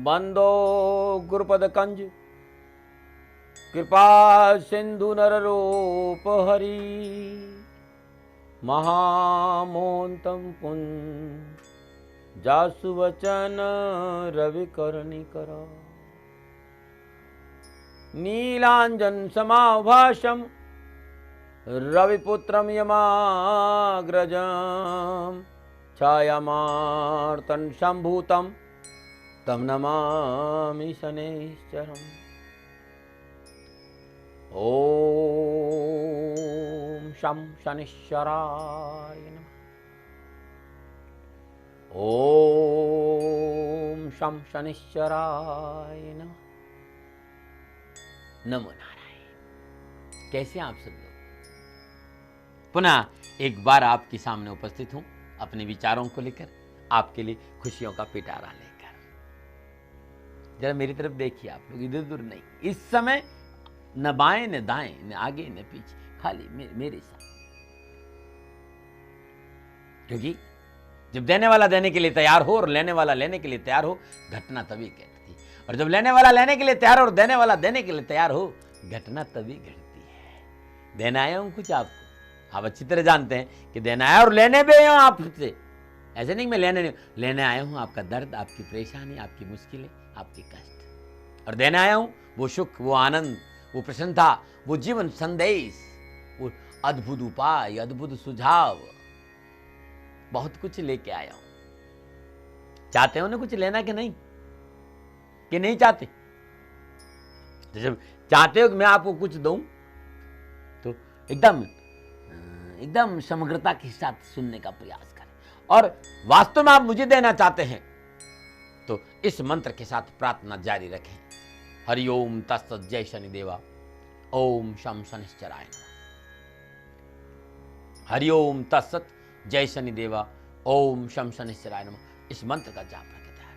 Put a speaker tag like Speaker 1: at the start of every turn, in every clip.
Speaker 1: बंदो गुरुपद कंज कृपा सिंधु नर रूप हरि महामोहंतम पुंज जासु वचन रवि करनी करा नीलांजन समाभाषम रविपुत्रम यमाग्रजम छायामार्तन संभूतम तम नमामि शनैश्चरम्। ओम शं शनिश्चराय नमः। ओम शं शनिश्चराय नमः। नमो नारायण। कैसे आप सब लोग? पुनः एक बार आपके सामने उपस्थित हूं अपने विचारों को लेकर, आपके लिए खुशियों का पिटारा लेकर। जरा मेरी तरफ देखिए आप लोग, इधर उधर नहीं। इस समय न बाएं न दाएं, न आगे न पीछे, खाली मेरे साथ। क्योंकि जब देने वाला देने के लिए तैयार हो और लेने वाला लेने के लिए तैयार हो, घटना तभी घटती। और जब लेने वाला लेने के लिए तैयार हो और देने वाला देने के लिए तैयार हो, घटना तभी घटती है। देना आया हूं कुछ आपको, आप अच्छी तरह जानते हैं कि देना आया और लेने भी आया हूं आपसे। ऐसे नहीं मैं लेने आया हूं आपका दर्द, आपकी परेशानी, आपकी मुश्किलें, आपके कष्ट। और देने आया हूं वो सुख, वो आनंद, वो प्रसन्नता, वो जीवन संदेश, वो अद्भुत उपाय, अद्भुत सुझाव, बहुत कुछ लेके आया हूं। चाहते हो ना कुछ लेना कि नहीं? कि नहीं चाहते? तो जब चाहते हो कि मैं आपको कुछ दूं तो एकदम समग्रता के साथ सुनने का प्रयास करें। और वास्तव में आप मुझे देना चाहते हैं तो इस मंत्र के साथ प्रार्थना जारी रखें। हरि ओम तत्सत् जय शनिदेवा ओम शं शनिश्चराय नमः। हरि ओम तत्सत् जय शनिदेवा ओम शं शनिश्चराय नमः। इस मंत्र का जाप रखता है।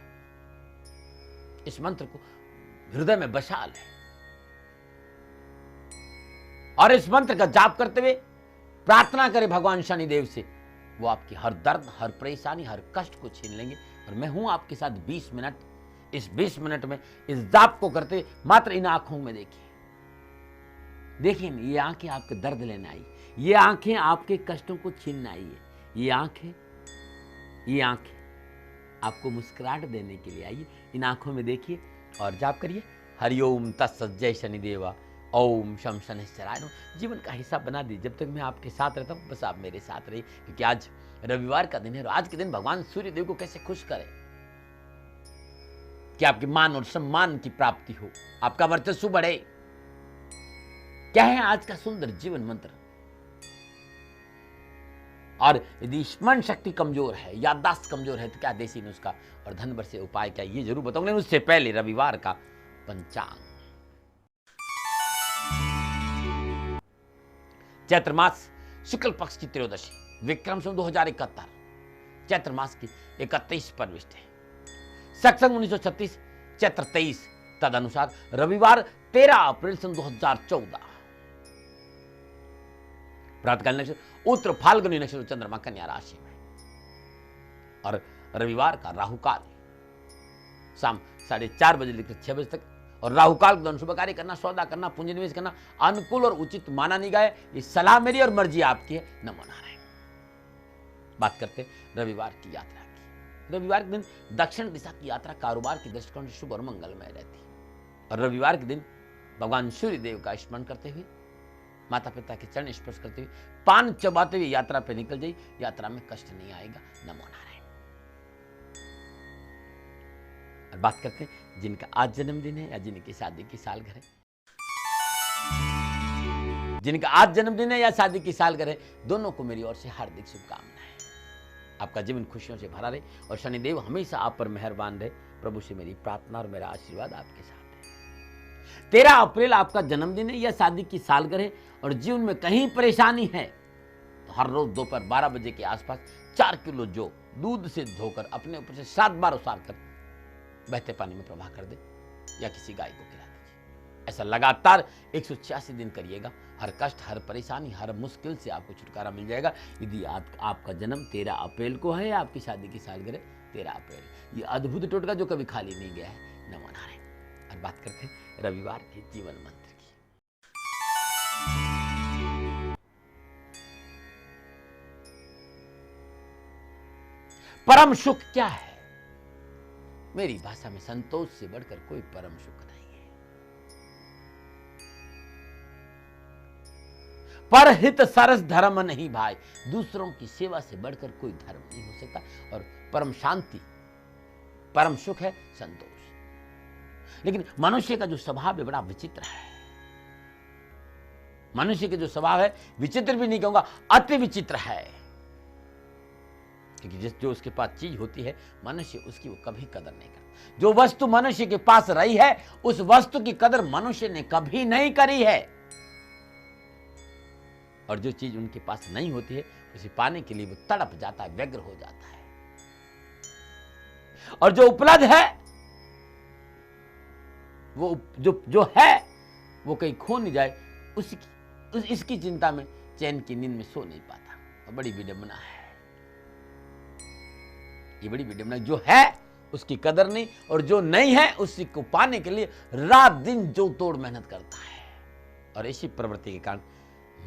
Speaker 1: इस मंत्र को हृदय में बसा लें और इस मंत्र का जाप करते हुए प्रार्थना करें भगवान शनिदेव से। वो आपकी हर दर्द, हर परेशानी, हर कष्ट को छीन लेंगे। और मैं हूं आपके साथ 20 मिनट। इस 20 मिनट में इस जाप को करते मात्र इन आंखों में देखिए, ये आंखें आपके दर्द लेने आई, ये आंखें आपके कष्टों को छीनने आई है। ये आंखें आपको मुस्कुराहट देने के लिए आई है। इन आंखों में देखिए और जाप करिए। हरि ओम तत्सत् जय शनिदेवा ओम शं शनिश्चराय नमः। जीवन का हिस्सा बना दी। जब तक मैं आपके साथ रहता हूं, बस आप मेरे साथ रहिए। क्योंकि आज रविवार का दिन है और आज के दिन भगवान सूर्य देव को कैसे खुश करें कि आपके मान और सम्मान की प्राप्ति हो, आपका वर्चस्व बढ़े। क्या है आज का सुंदर जीवन मंत्र? और यदि स्मरण शक्ति कमजोर है, याददाश्त कमजोर है, तो क्या देसी नुस्खा और धन से उपाय क्या, ये जरूर बताऊंगा। उससे पहले रविवार का पंचांग। चैत्र मास शुक्ल पक्ष की त्रयोदशी, विक्रम संवत 2071, चैत्र मास की 31 परविष्ट है। सत्संग 1936, चैत्र 23, तदनुसार रविवार 13 अप्रैल सन 2014। प्रातकालीन नक्षत्र उत्तर फाल्गुनी नक्षत्र, चंद्रमा कन्या राशि में। और रविवार का राहुकाल शाम 4:30 बजे लेकर 6 बजे तक। और राहुकाल के दौरान शुभ कार्य करना, सौदा करना, पूंजी निवेश करना अनुकूल और उचित माना नहीं गया है। ये सलाह मेरी और मर्जी आपकी है। नमो नारायण। बात करते रविवार की यात्रा की। रविवार के दिन दक्षिण दिशा की यात्रा कारोबार की दृष्टिकोण से शुभ और मंगलमय रहती है। और रविवार के दिन भगवान सूर्य देव का स्मरण करते हुए, माता पिता के चरण स्पर्श करते हुए, पान चबाते हुए यात्रा पे निकल जाइए। यात्रा में कष्ट नहीं आएगा। नमो नारायण। और बात करते हैं जिनका आज जन्मदिन है या जिनकी शादी की सालगिरह है। जिनका आज जन्मदिन है या शादी की सालगिरह है, दोनों को मेरी ओर से हार्दिक शुभकामनाएं। आपका जीवन खुशियों से भरा रहे और शनिदेव हमेशा आप पर मेहरबान रहे। प्रभु से मेरी प्रार्थना और मेरा आशीर्वाद आपके साथ है। 13 अप्रैल आपका जन्मदिन है या शादी की सालगिरह है और जीवन में कहीं परेशानी है, तो हर रोज दोपहर 12 बजे के आसपास 4 किलो जौ दूध से धोकर अपने ऊपर से 7 बार उसार कर बहते पानी में प्रवाह कर दे या किसी गाय को खिला दीजिए। ऐसा लगातार 186 दिन करिएगा। हर कष्ट, हर परेशानी, हर मुश्किल से आपको छुटकारा मिल जाएगा। यदि आपका जन्म 13 अप्रैल को है, आपकी शादी की सालगिरह 13 अप्रैल, ये अद्भुत टोटका जो कभी खाली नहीं गया है, नमो नारायण। और बात करते हैं रविवार के जीवन मंत्र की। परम सुख क्या है? मेरी भाषा में संतोष से बढ़कर कोई परम सुख नहीं है। परहित सरस धर्म नहीं भाई, दूसरों की सेवा से बढ़कर कोई धर्म नहीं हो सकता। और परम शांति, परम सुख है संतोष। लेकिन मनुष्य का जो स्वभाव है बड़ा विचित्र है। मनुष्य के जो स्वभाव है, विचित्र भी नहीं कहूंगा, अति विचित्र है। क्योंकि जो उसके पास चीज होती है, मनुष्य उसकी वो कभी कदर नहीं करता। जो वस्तु मनुष्य के पास रही है, उस वस्तु की कदर मनुष्य ने कभी नहीं करी है। और जो चीज उनके पास नहीं होती है, उसे पाने के लिए वो तड़प जाता है, व्यग्र हो जाता है। और जो उपलब्ध है, वो जो है वो कहीं खो नहीं जाए, इसकी चिंता में चैन की नींद में सो नहीं पाता। और बड़ी विडंबना है, ये बड़ी विडंबना। जो है उसकी कदर नहीं, और जो नहीं है उसी को पाने के लिए रात दिन जो तोड़ मेहनत करता है। और इसी प्रवृत्ति के कारण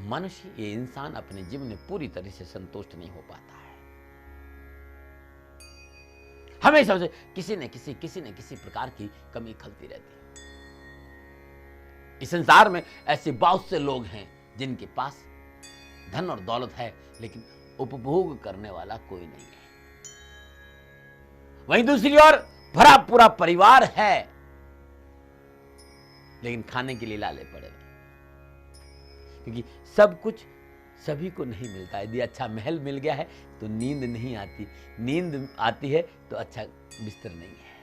Speaker 1: मनुष्य, ये इंसान अपने जीवन में पूरी तरह से संतुष्ट नहीं हो पाता है। हमेशा उसे किसी न किसी प्रकार की कमी खलती रहती है। इस संसार में ऐसे बहुत से लोग हैं जिनके पास धन और दौलत है, लेकिन उपभोग करने वाला कोई नहीं है। वहीं दूसरी ओर भरा पूरा परिवार है, लेकिन खाने के लिए लाले पड़े। क्योंकि सब कुछ सभी को नहीं मिलता। यदि अच्छा महल मिल गया है तो नींद नहीं आती, नींद आती है तो अच्छा बिस्तर नहीं है।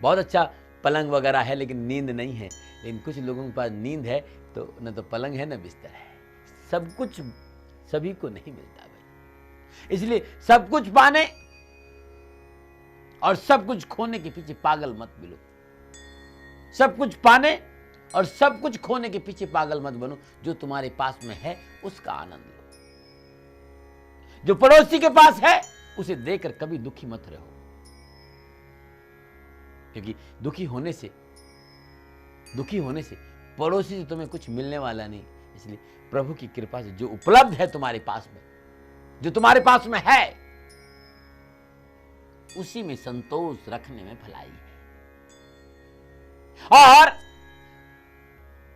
Speaker 1: बहुत अच्छा पलंग वगैरह है लेकिन नींद नहीं है। लेकिन कुछ लोगों के पास नींद है तो न तो पलंग है न बिस्तर है। सब कुछ सभी को नहीं मिलता भाई। इसलिए सब कुछ पाने और सब कुछ खोने के पीछे पागल मत मिलो। सब कुछ पाने और सब कुछ खोने के पीछे पागल मत बनो। जो तुम्हारे पास में है उसका आनंद लो। जो पड़ोसी के पास है उसे देखकर कभी दुखी मत रहो, क्योंकि दुखी होने से पड़ोसी से तुम्हें कुछ मिलने वाला नहीं। इसलिए प्रभु की कृपा से जो उपलब्ध है तुम्हारे पास में, जो तुम्हारे पास में है, उसी में संतोष रखने में भलाई है।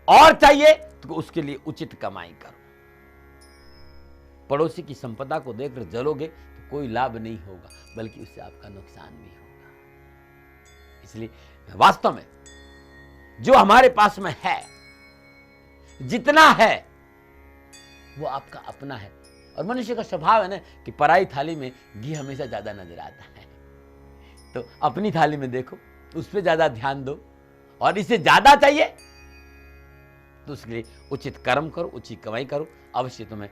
Speaker 1: और चाहिए तो उसके लिए उचित कमाई करो। पड़ोसी की संपदा को देखकर जलोगे तो कोई लाभ नहीं होगा, बल्कि उससे आपका नुकसान भी होगा। इसलिए वास्तव में जो हमारे पास में है, जितना है वो आपका अपना है। और मनुष्य का स्वभाव है ना कि पराई थाली में घी हमेशा ज्यादा नजर आता है। तो अपनी थाली में देखो, उस पर ज्यादा ध्यान दो, और इससे ज्यादा चाहिए तो उसके लिए उचित कर्म करो, उचित कमाई करो, अवश्य तुम्हें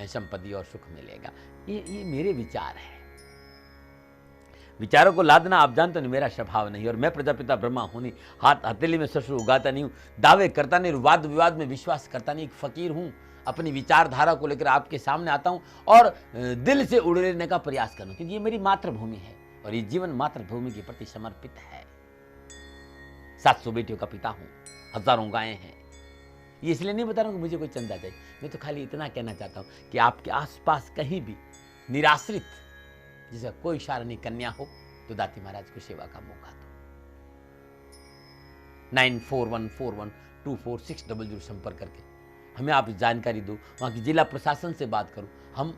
Speaker 1: संपत्ति और सुख मिलेगा। ये मेरे विचार है। विचारों को लादना आप जानते नहीं, मेरा स्वभाव नहीं। और मैं प्रजापिता ब्रह्मा हूं नहीं, हाथ हथेली में शस्त्र उगाता नहीं हूं, दावे करता नहीं, वाद विवाद में विश्वास करता नहीं। एक फकीर हूं, अपनी विचारधारा को लेकर आपके सामने आता हूं और दिल से उड़ेलने का प्रयास करूं, क्योंकि ये मेरी मातृभूमि है और ये जीवन मातृभूमि के प्रति समर्पित है। 700 बेटियों का पिता हूं, हजारों गायें हैं। ये इसलिए नहीं बता रहा हूं कि मुझे कोई चंदा चाहिए। मैं तो खाली इतना कहना चाहता हूं कि आपके आसपास कहीं भी निराश्रित जिसका कोई शारणी कन्या हो तो दाती महाराज को सेवा का मौका दो। 9414124600 संपर्क करके हमें आप जानकारी दो, वहां की जिला प्रशासन से बात करो। हम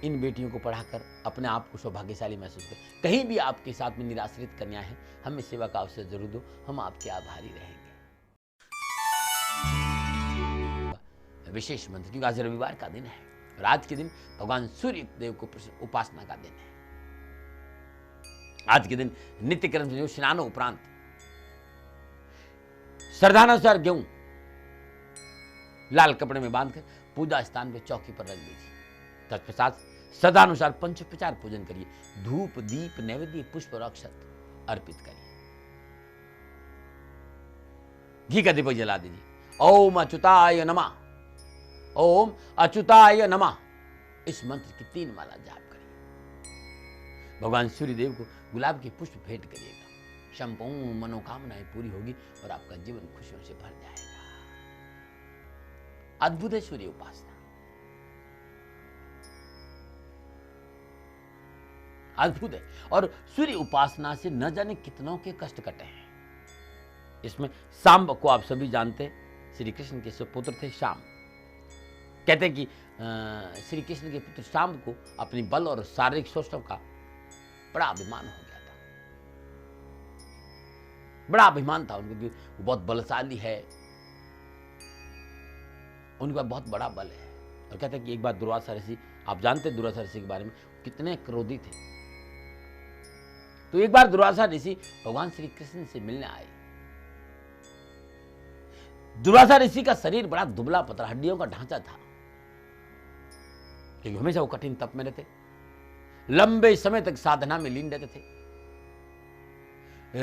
Speaker 1: इन बेटियों को पढ़ाकर अपने आप को सौभाग्यशाली महसूस करें। कहीं भी आपके साथ में निराश्रित कन्या है, हमें सेवा का अवसर जरूर दो, हम आपके आभारी रहेंगे। विशेष मंत्र, क्योंकि आज रविवार का दिन है और आज के दिन भगवान सूर्य देव को उपासना का दिन है। आज के दिन नित्य कर्म से स्नानों उपरांत श्रद्धानुसार गेहूं लाल कपड़े में बांधकर पूजा स्थान पे चौकी पर रख दीजिए। तत्पश्चात श्रद्धानुसार पंचोपचार पूजन करिए। धूप दीप नैवेद्य पुष्प और अक्षत अर्पित करिए। घी का दीपक जला दीजिए। ओम अच्युताय नमः, ओम अच्युताय नमः, इस मंत्र की 3 माला जाप करिए। भगवान सूर्य देव को गुलाब के पुष्प भेंट करिएगा। संपूर्ण मनोकामनाएं पूरी होगी और आपका जीवन खुशियों से भर जाएगा। अद्भुत है सूर्य उपासना, अद्भुत है। और सूर्य उपासना से न जाने कितनों के कष्ट कटे हैं। इसमें शाम को आप सभी जानते हैं, श्री कृष्ण के सुपुत्र थे शाम। कहते हैं कि श्री कृष्ण के पुत्र शाम को अपनी बल और शारीरिक शोषण का बड़ा अभिमान हो गया था। बड़ा अभिमान था उनको कि वो बहुत बलशाली है, उनका बहुत बड़ा बल है। और कहते हैं कि एक बार दुर्वासा ऋषि, आप जानते हैं दुर्वासा ऋषि के बारे में, कितने क्रोधी थे। तो एक बार दुर्वासा ऋषि भगवान श्री कृष्ण से मिलने आए। दुर्वासा ऋषि का शरीर बड़ा दुबला पतला, हड्डियों का ढांचा था, क्योंकि हमेशा वो कठिन तप में रहते, लंबे समय तक साधना में लीन रहते थे।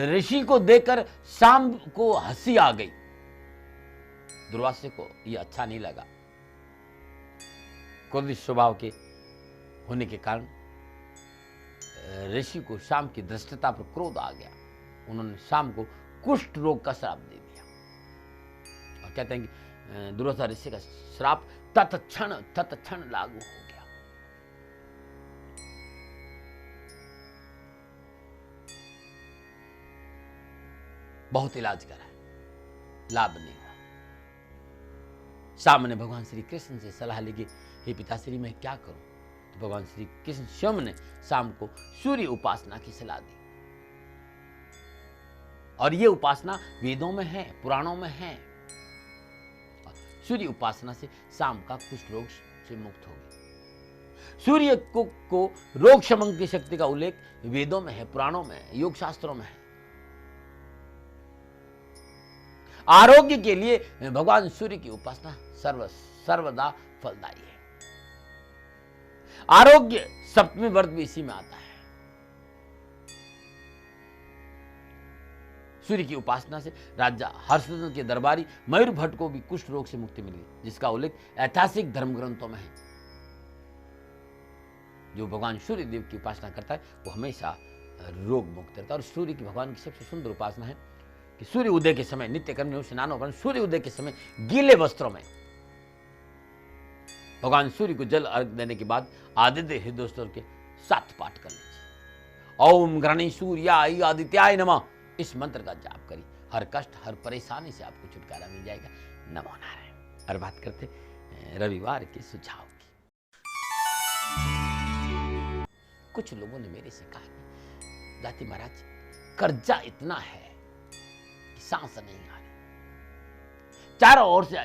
Speaker 1: ऋषि को देखकर शाम को हंसी आ गई। दुर्वासा को यह अच्छा नहीं लगा। क्रोधी स्वभाव के होने के कारण ऋषि को शाम की धृष्टता पर क्रोध आ गया। उन्होंने शाम को कुष्ठ रोग का श्राप दे दिया। और कहते हैं कि दुर्वासा ऋषि का श्राप तत्क्षण लागू हो गया। बहुत इलाज करा, लाभ नहीं हुआ। शाम ने भगवान श्री कृष्ण से सलाह ली कि हे पिताश्री, मैं क्या करूं? तो भगवान श्री कृष्ण स्वयं ने शाम को सूर्य उपासना की सलाह दी। और यह उपासना वेदों में है, पुराणों में है। सूर्य उपासना से शाम का कुष्ठ रोग से मुक्त हो गया। सूर्य को रोग शमन की शक्ति का उल्लेख वेदों में है, पुराणों में है, योग शास्त्रों में है। आरोग्य के लिए भगवान सूर्य की उपासना सर्वदा फलदायी है। आरोग्य सप्तमी वर्त भी इसी में आता है। सूर्य की उपासना से राजा हर्षवर्धन के दरबारी मयूर भट्ट को भी कुष्ठ रोग से मुक्ति मिली, जिसका उल्लेख ऐतिहासिक धर्म ग्रंथों में है। जो भगवान सूर्य देव की उपासना करता है वो हमेशा रोग मुक्त रहता है। और सूर्य की भगवान की सबसे सुंदर उपासना है कि सूर्य उदय के समय नित्य कर्म स्नानोपरांत सूर्य उदय के समय गीले वस्त्रों में भगवान सूर्य को जल अर्घ देने के बाद आदित्य हृदय के 7 पाठ कर लीजिए। ओम ग्रहणी सूर्याय आदित्याय नमः, इस मंत्र का जाप करिए। हर कष्ट, हर परेशानी से आपको छुटकारा मिल जाएगा। नमो नारायण। और बात करते रविवार के सुझाव की। कुछ लोगों ने मेरे से कहा कि जाति महाराज, कर्जा इतना है कि सांस नहीं आ रही, चारों ओर से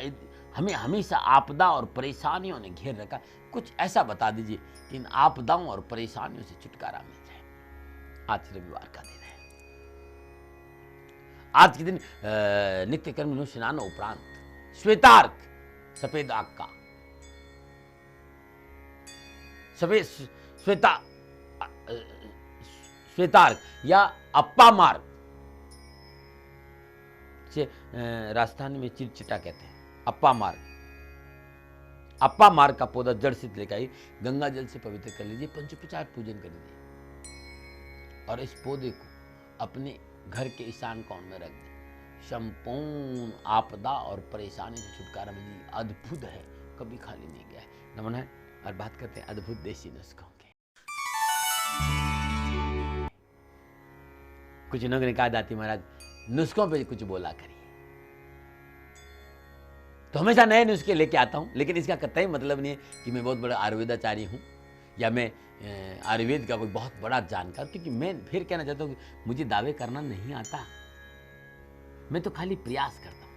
Speaker 1: हमें हमेशा आपदा और परेशानियों ने घेर रखा। कुछ ऐसा बता दीजिए कि इन आपदाओं और परेशानियों से छुटकारा मिल जाए। आज रविवार का दिन है। आज के दिन नित्य कर्म स्नान उपरांत श्वेतार्क, सफेद आग का श्वेतार्क या अप्पा मार्ग से राजस्थान में चिरचिटा कहते हैं। अप्पा मार्ग का पौधा जड़ से लेकर आई, गंगा जल से पवित्र कर लीजिए, पंचोपचार पूजन कर लीजिए और इस पौधे को अपने घर के ईशान कोण में रख दें। संपूर्ण आपदा और परेशानी से छुटकारा मिली। अद्भुत है, कभी खाली नहीं गया है। नमन है। और बात करते हैं अद्भुत देसी नुस्खों के। कुछ लोगों ने कहा दाती महाराज नुस्खों पे कुछ बोला करिए, तो हमेशा नए नुस्खे लेके आता हूं, लेकिन इसका कतई मतलब नहीं है कि मैं बहुत बड़ा आयुर्वेदाचार्य हूं या मैं आयुर्वेद का कोई बहुत बड़ा जानकार, क्योंकि मैं फिर कहना चाहता हूं कि मुझे दावे करना नहीं आता, मैं तो खाली प्रयास करता हूं।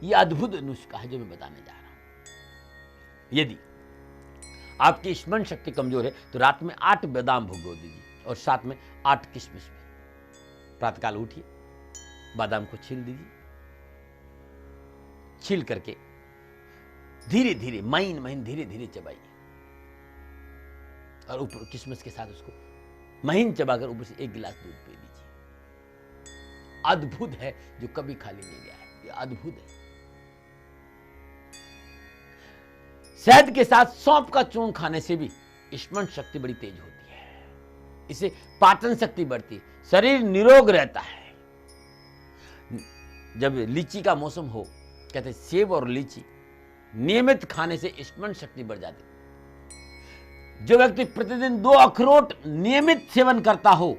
Speaker 1: ये अद्भुत नुस्खा है जो मैं बताने जा रहा हूं। यदि आपकी स्मरण शक्ति कमजोर है तो रात में 8 बादाम भिगो दीजिए और साथ में 8 किशमिश भी। प्रातःकाल उठिए, बादाम को छील दीजिए, छील करके धीरे धीरे महीन धीरे धीरे चबाइए और ऊपर किशमिश के साथ उसको महीन चबाकर ऊपर से 1 गिलास दूध पी लीजिए। अद्भुत है, जो कभी खाली नहीं गया है। ये अद्भुत है। शहद के साथ सौंफ का चूर्ण खाने से भी स्मरण शक्ति बड़ी तेज होती है, इससे पाचन शक्ति बढ़ती है, शरीर निरोग रहता है। जब लीची का मौसम हो, कहते हैं सेब और लीची नियमित खाने से स्मरण शक्ति बढ़ जाती है। जो व्यक्ति प्रतिदिन 2 अखरोट नियमित सेवन करता हो,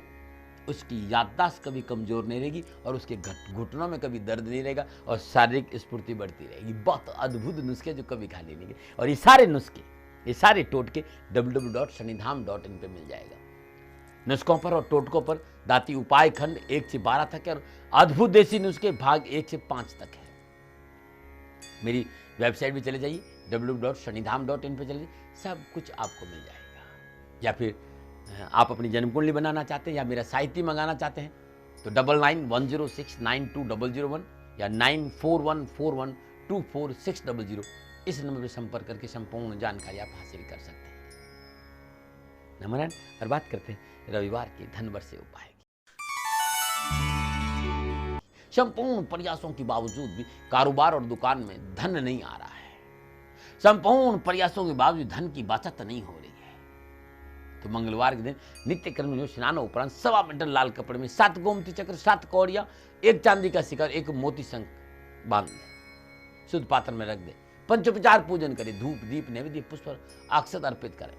Speaker 1: उसकी याददाश्त कभी कमजोर नहीं रहेगी और उसके घुटनों में कभी दर्द नहीं रहेगा और शारीरिक स्फूर्ति बढ़ती रहेगी। बहुत अद्भुत नुस्खे जो कभी खा लेंगे। और ये सारे नुस्खे, ये सारे टोटके www.shanidham.in पे मिल जाएगा। नुस्खों पर और टोटकों पर दाती उपाय खंड 1 से 12 तक है और अद्भुत देसी नुस्खे भाग 1 से 5 तक है। मेरी वेबसाइट भी चले जाइए www.shanidham.in पे चले जाइए, सब कुछ आपको मिल जाएगा। या फिर आप अपनी जन्म कुंडली बनाना चाहते हैं या मेरा साहित्य मंगाना चाहते हैं तो 9910692001 या 9414124600 इस नंबर पर संपर्क करके संपूर्ण जानकारी आप हासिल कर सकते हैं। नमन। और बात करते हैं रविवार के धन वर्षे उपाय की। संपूर्ण प्रयासों के बावजूद भी कारोबार और दुकान में धन नहीं आ रहा है। संपूर्ण प्रयासों के बावजूद धन की बचत नहीं हो रही है, तो मंगलवार के दिन नित्य कर्म में स्नान उपरांत 1.25 मीटर लाल कपड़े में 7 गोमती चक्र, 7 कौड़ियां, 1 चांदी का शिखर, 1 मोती शंख बांध दे, शुद्ध पात्र में रख दे, पंचोपचार पूजन करे, धूप दीप नैवेद्य पुष्प अक्षत अर्पित करें।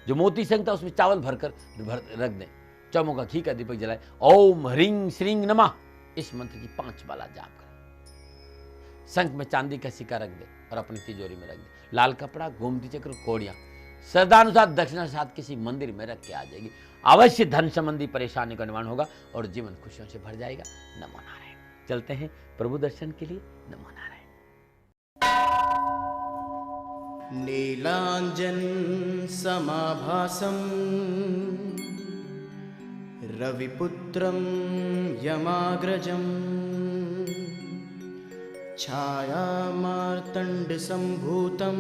Speaker 1: जो मोती शंख था उसमें चावल भरकर रख दें, चौमुखा घी का दीपक जलाए, ओम ह्रीं श्रीं नमः इस मंत्र की 5 बाला जाप करें। शंख में चांदी का सिक्का रख दे और अपनी तिजोरी में रख दे। लाल कपड़ा, गोमती चक्र, कौड़ियां श्रद्धानुसार दक्षिणा के साथ किसी मंदिर में रख के आ जाएगी। अवश्य धन संबंधी परेशानी का निवारण होगा और जीवन खुशियों से भर जाएगा। नमो नारायण। चलते हैं प्रभु दर्शन के लिए। नमो नारायण।
Speaker 2: नीलांजन समाभासं रविपुत्रं यमाग्रजं छायामार्तण्डसम्भूतं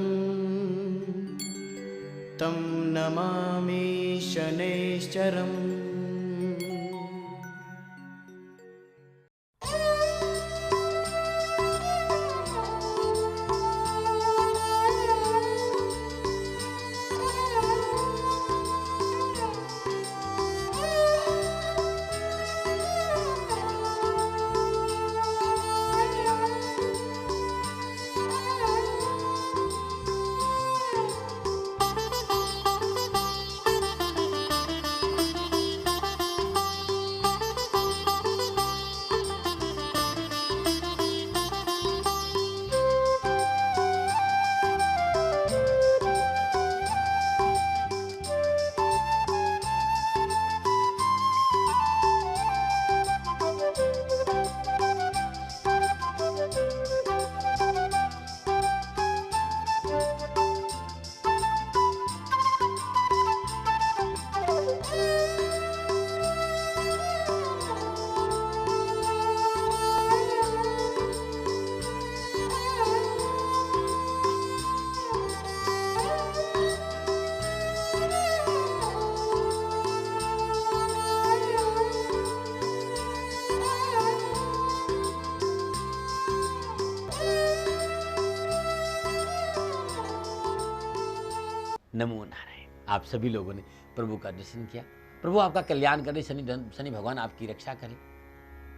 Speaker 2: तं नमामि शनैश्चरम्।
Speaker 1: नमो नारायण। आप सभी लोगों ने प्रभु का दर्शन किया। प्रभु आपका कल्याण करे, शनि भगवान आपकी रक्षा करे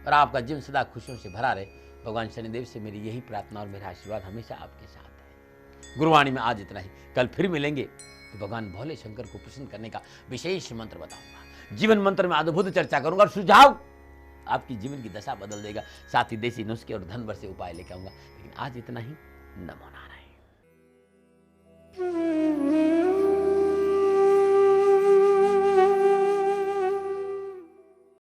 Speaker 1: और आपका जीवन सदा खुशियों से भरा रहे। भगवान शनिदेव से मेरी यही प्रार्थना और मेरा आशीर्वाद हमेशा आपके साथ है। गुरुवाणी में आज इतना ही। कल फिर मिलेंगे तो भगवान भोले शंकर को प्रसन्न करने का विशेष मंत्र बताऊंगा। जीवन मंत्र में अद्भुत चर्चा करूंगा और सुझाव आपकी जीवन की दशा बदल देगा। साथ ही देसी नुस्खे और धन वर्षे उपाय लेकर आऊंगा। लेकिन आज इतना ही। नमो नारायण।